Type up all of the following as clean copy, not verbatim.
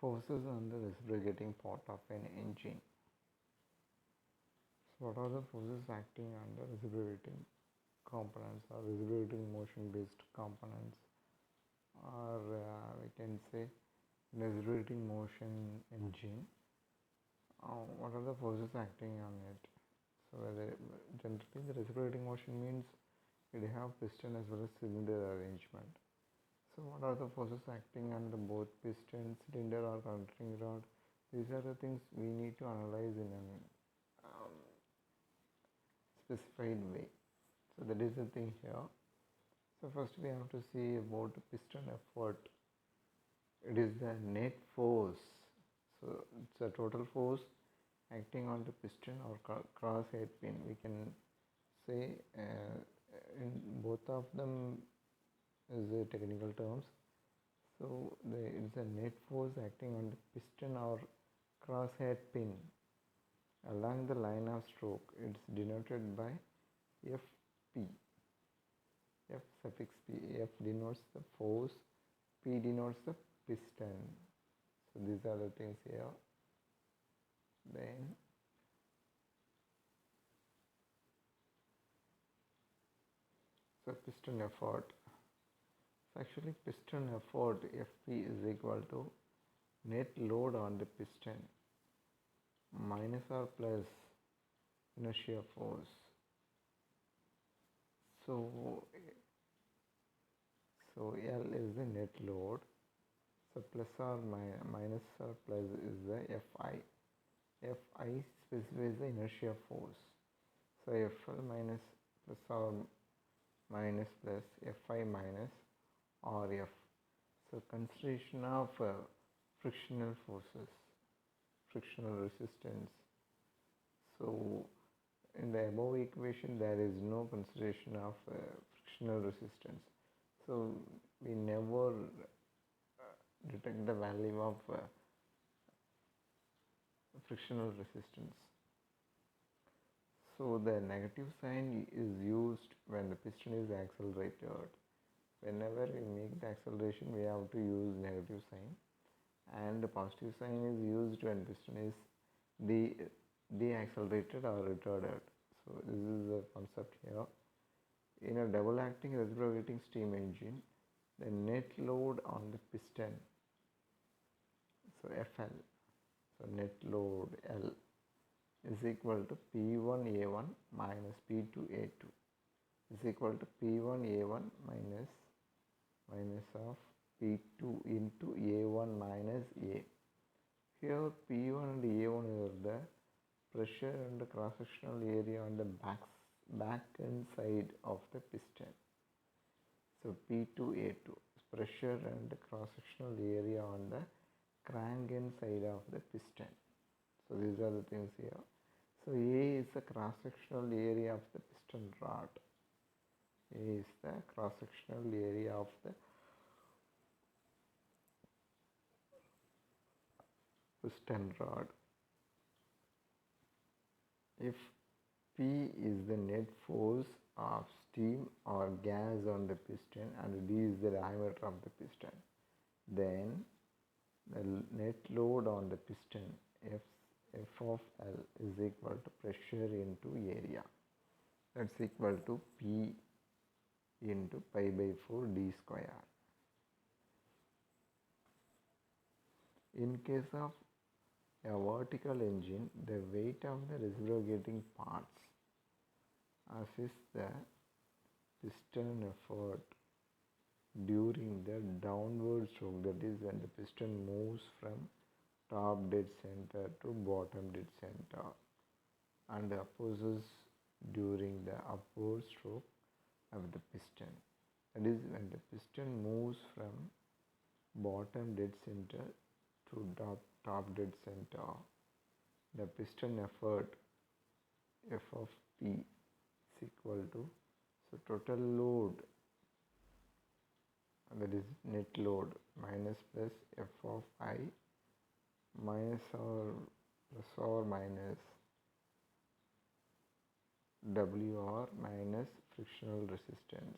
Forces on the reciprocating part of an engine. So what are the forces acting on the reciprocating components or reciprocating motion based components, or we can say reciprocating motion engine? What are the forces acting on it? So generally the reciprocating motion means it have piston as well as cylinder arrangement. So what are the forces acting on the both piston, cylinder or contouring rod? These are the things we need to analyze in a specified way. So that is the thing here. So first we have to see about piston effort. It is the net force. So it's a total force acting on the piston or cross head pin. We can say in both of them is the technical terms. So it's a net force acting on the piston or crosshead pin along the line of stroke. It's denoted by Fp. F suffix P. F denotes the force, P denotes the piston. So these are the things here. Then so piston effort. So actually piston effort Fp is equal to net load on the piston minus or plus inertia force. So L is the net load. So plus or minus or plus is the Fi. Fi specifies the inertia force. So Fl minus plus or minus plus Fi minus Rf. So consideration of frictional forces, frictional resistance. So in the above equation there is no consideration of frictional resistance. So we never detect the value of frictional resistance. So the negative sign is used when the piston is accelerated. Whenever we make the acceleration, we have to use negative sign, and the positive sign is used when piston is deaccelerated or retarded. So this is the concept here. In a double acting reciprocating steam engine, the net load on the piston, so Fl, so net load L is equal to P1A1 minus P2A2 is equal to P1A1 minus of P2 into A1 minus A. Here P1 and A1 are the pressure and the cross-sectional area on the back end side of the piston. So P2A2 pressure and the cross-sectional area on the crank end side of the piston. So these are the things here. So A is the cross-sectional area of the piston rod. A is the cross-sectional area of the piston rod. If P is the net force of steam or gas on the piston and D is the diameter of the piston, then the net load on the piston F of L is equal to pressure into area. That's equal to P into pi by 4 d square. In case of a vertical engine, the weight of the reciprocating parts assists the piston effort during the downward stroke, that is when the piston moves from top dead center to bottom dead center, and opposes during the upward stroke of the piston, that is when the piston moves from bottom dead center to top dead center. The piston effort F of P is equal to, so total load, that is net load, minus plus F of I minus or plus or minus WR minus frictional resistance.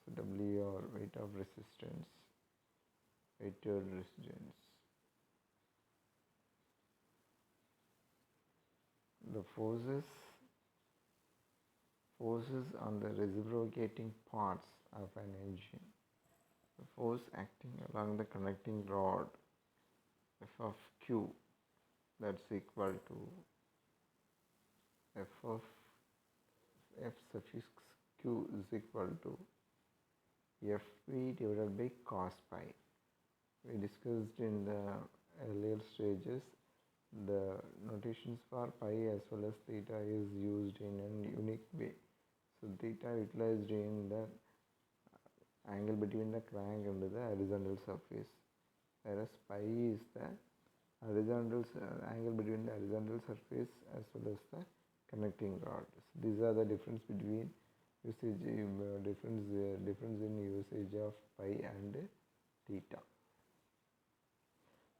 So WR weight of resistance, weighted resistance. the forces on the reciprocating parts of an engine. The force acting along the connecting rod F of Q, that's equal to F of F suffix Q is equal to Fp divided by cos pi. We discussed in the earlier stages the notations for pi as well as theta is used in a unique way. So theta utilized in the angle between the crank and the horizontal surface, whereas pi is the horizontal angle between the horizontal surface as well as the connecting rod. So these are the difference between usage difference in usage of pi and theta.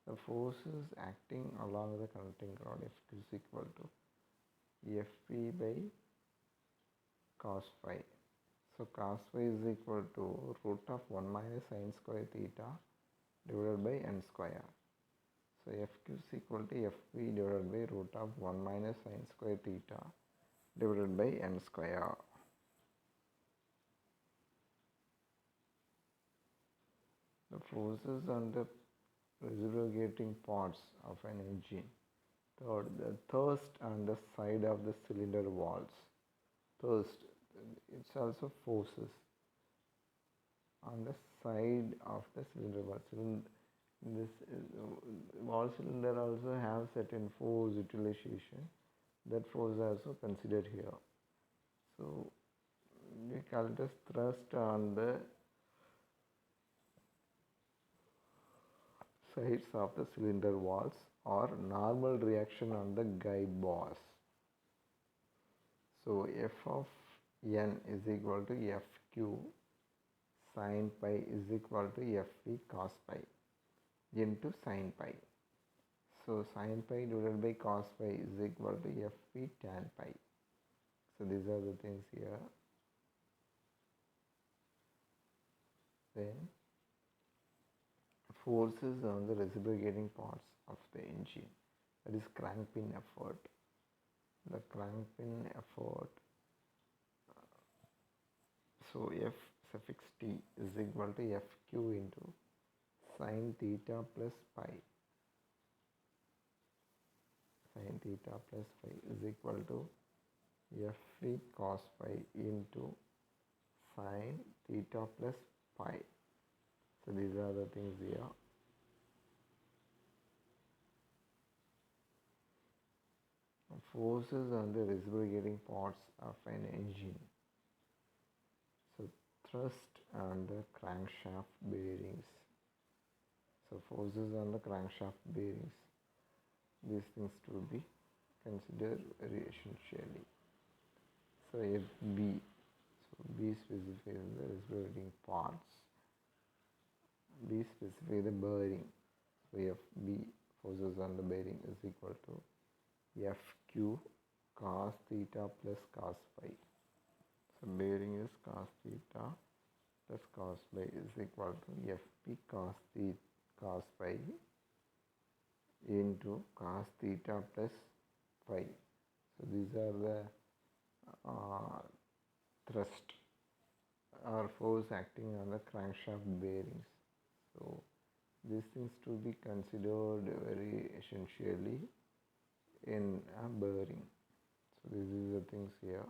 The forces acting along the connecting rod F is equal to Fp by cos phi. So cos phi is equal to root of 1 minus sin square theta divided by n square. So Fq is equal to Fp divided by root of 1 minus sin square theta divided by n square. The forces on the reciprocating parts of an engine. Third, the thrust on the side of the cylinder walls. Thrust, it's also forces on the side of the cylinder wall. This wall cylinder also have certain force utilization. That force is also considered here. So we call it as thrust on the sides of the cylinder walls or normal reaction on the guide bars. So F of n is equal to Fq sin pi is equal to Fp cos pi into sin pi. So sin pi divided by cos pi is equal to Fp tan pi. So these are the things here. Then forces on the reciprocating parts of the engine, that is crank pin effort. The crank pin effort, so F suffix T is equal to Fq into sin theta plus pi. Sin theta plus pi is equal to Fp cos pi into sin theta plus pi. So these are the things here. Forces on the reciprocating parts of an engine. So thrust on the crankshaft bearings. So forces on the crankshaft bearings. These things to be considered very essentially. So Fb, so B specifies the reciprocating parts. B specifies the bearing. So Fb, forces on the bearing, is equal to Fq cos theta plus cos phi. So bearing is cos theta plus cos pi is equal to Fp cos pi into cos theta plus phi. So these are the thrust or force acting on the crankshaft bearings. So these things to be considered very essentially in a bearing. So this is the things here.